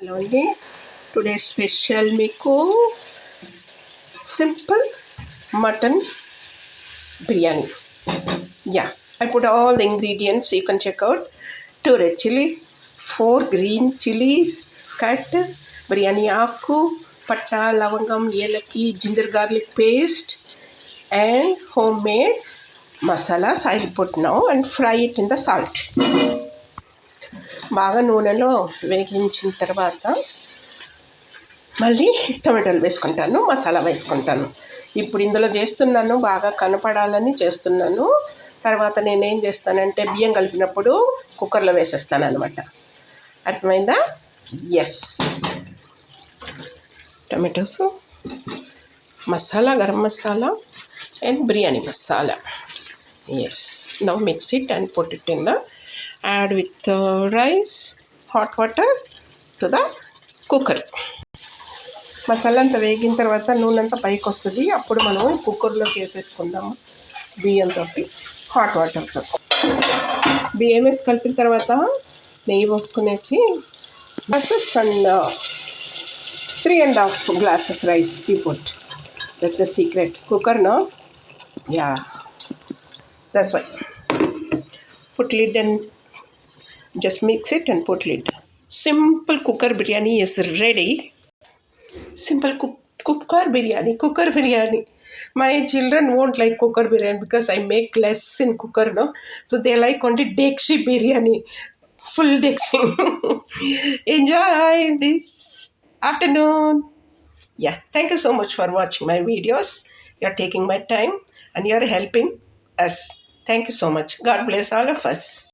Hello అండి. Today special మీకు simple mutton biryani. Yeah, I put all the ingredients. You can check out 2 red chili, 4 green chilies cut, biryani aaku, patta, lavangam, yelaki, ginger garlic paste, and homemade masalas. I'll put now and fry it in the salt. బాగా నూనెలో వేగించిన తర్వాత మళ్ళీ టమాటాలు వేసుకుంటాను, మసాలా వేసుకుంటాను. ఇప్పుడు ఇందులో చేస్తున్నాను, బాగా కనపడాలని చేస్తున్నాను. తర్వాత నేనేం చేస్తానంటే బియ్యం కలిపినప్పుడు కుక్కర్లో వేసేస్తాను అనమాట. అర్థమైందా? Yes. Tomatoes, masala, garam masala and biryani masala. Yes. Now mix it and put it in the add with rice, hot water to the cooker. Masala అంతా వేగిన తర్వాత నూనె అంతా పైకి వస్తుంది. అప్పుడు మనం కుక్కర్లోకి వేసేసుకుందాము బియ్యంతో, హాట్ వాటర్తో. బియ్యం వేసి కలిపిన తర్వాత నెయ్యి పోసుకునేసి glasses and 3.5 glasses rice we put. That's the secret. Cooker, no? Yeah. That's why. Put lid and just mix it and put lid. Simple cooker biryani is ready. Simple cooker biryani. My children won't like cooker biryani because I make less in cooker, no? So they like only dekshi biryani, full dekshi. Enjoy this afternoon. Yeah, thank you so much for watching my videos. You're taking my time and you're helping us. Thank you so much. God bless all of us.